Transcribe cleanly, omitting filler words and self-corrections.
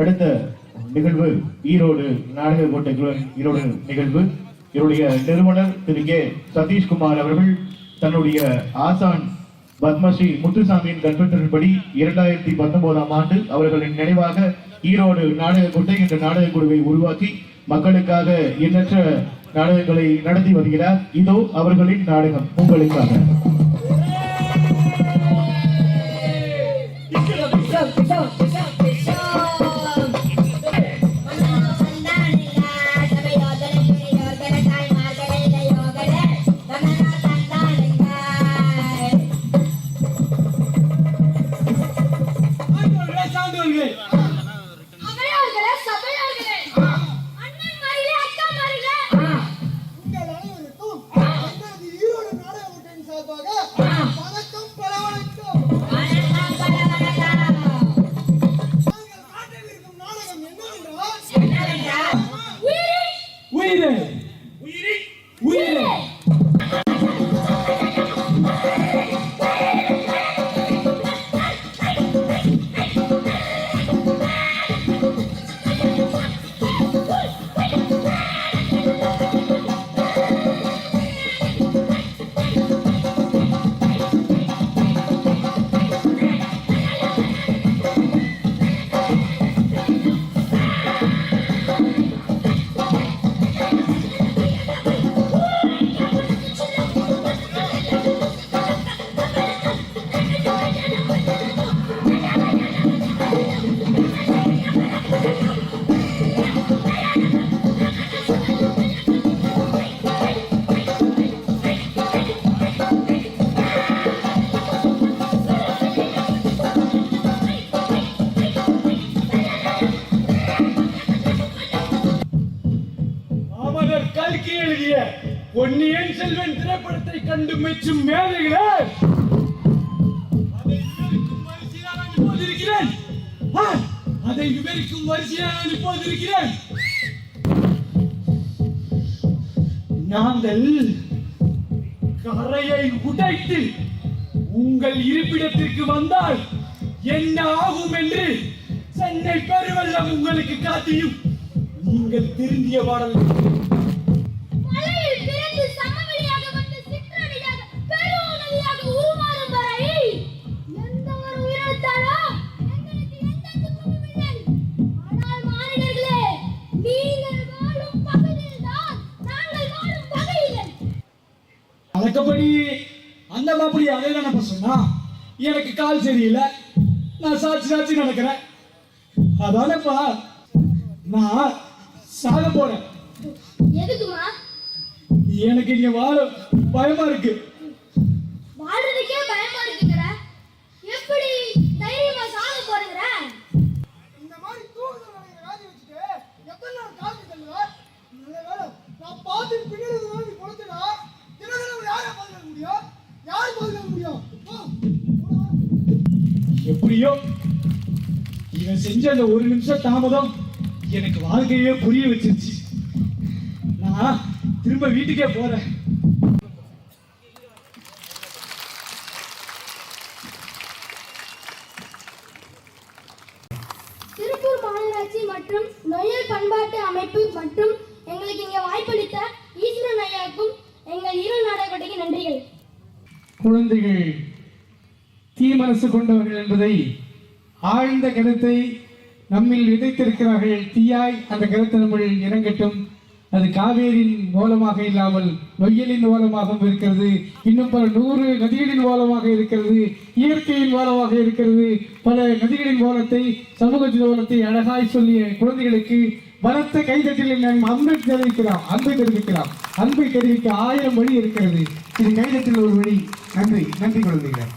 அடுத்த நிகழ்வு ஈரோடு நாடக கோட்டைக்குள் ஈரோடு நிகழ்வு. இவருடைய நிறுவனர் திரு கே சதீஷ்குமார் அவர்கள் தன்னுடைய ஆசான் பத்மஸ்ரீ முத்துசாமியின் கற்பித்தலின்படி 2019ஆம் ஆண்டு அவர்களின் நினைவாக ஈரோடு நாடக கோட்டை என்ற நாடக குழுவை உருவாக்கி மக்களுக்காக எண்ணற்ற நாடகங்களை நடத்தி வருகிறார். இதோ அவர்களின் நாடகம் உங்களுக்காக. பொன்னியின் செல்வன் திரைப்படத்தை கண்டு மெச்சும் மேதைகளே, அதை விவரிக்கும் வரிசையாக இப்போதிருக்கிறேன். நாங்கள் கரையை உடைத்து உங்கள் இருப்பிடத்திற்கு வந்தால் என்ன ஆகும் என்று சென்னை பெருவெள்ளம் உங்களுக்கு காட்டியும் நீங்கள் திரும்பிய பாடல். வழக்கப்படி அந்த மாப்பிள்ளை அதே நினைப்ப சொன்னா, எனக்கு கால் சரியில்லை, நான் சாட்சி நடக்கிறேன், அதானப்பா நான் சாக போறேன். எனக்கு இங்க வாழ பயமா இருக்கு. வாழ்றதுக்கே பயமா இருக்குங்கற, எப்படி தைரியமா சாக போறங்கற? இந்த மாதிரி தூங்குறவங்க ராஜி வச்சிட்டு எத்தனை நாள் காத்து தள்ளுவ? நல்ல வேளை நான் பாத்து பின்னாடி வந்து கொடுத்தனா தினதினம் யாரை பாதுகாக்க முடியும்? யார் பாதுகாக்க முடியும்? எப்படியோ இவன் செஞ்ச அந்த ஒரு நிமிஷம் தாமதம் எனக்கு வாழ்க்கையே புரிய வச்சிருச்சு. நான் திரும்ப வீட்டுக்கே போறேன். திருப்பூர் மாநகராட்சி மற்றும் நொய்யல் பண்பாட்டு அமைப்பு மற்றும் எங்களுக்கு இங்கே வாய்ப்பளித்த ஈஸ்வரன் ஐயாவுக்கும் எங்கள் ஈரோடு நாடகத்துக்கு நன்றிகள். குழந்தைகள் தீமனசு கொண்டவர்கள் என்பதை ஆழ்ந்த கருத்தை நம்மில் விதைத்திருக்கிறார்கள். தீயாய் அந்த கருத்து நம்மளில் இறங்கட்டும். அது காவேரியின் மூலமாக இல்லாமல் நொய்யலின் மூலமாகவும் இருக்கிறது, இன்னும் பல 100 நதிகளின் மூலமாக இருக்கிறது, இயற்கையின் மூலமாக இருக்கிறது. பல நதிகளின் மூலத்தை, சமூகத்தின் மூலத்தை அழகாய் சொல்லிய குழந்தைகளுக்கு பலத்த கைதட்டில் நாம் அன்பை தெரிவிக்கலாம். அன்பை தெரிவிக்க 1000 வழி இருக்கிறது. இது கைதட்டில் ஒரு வழி. நன்றி குழந்தைகள்.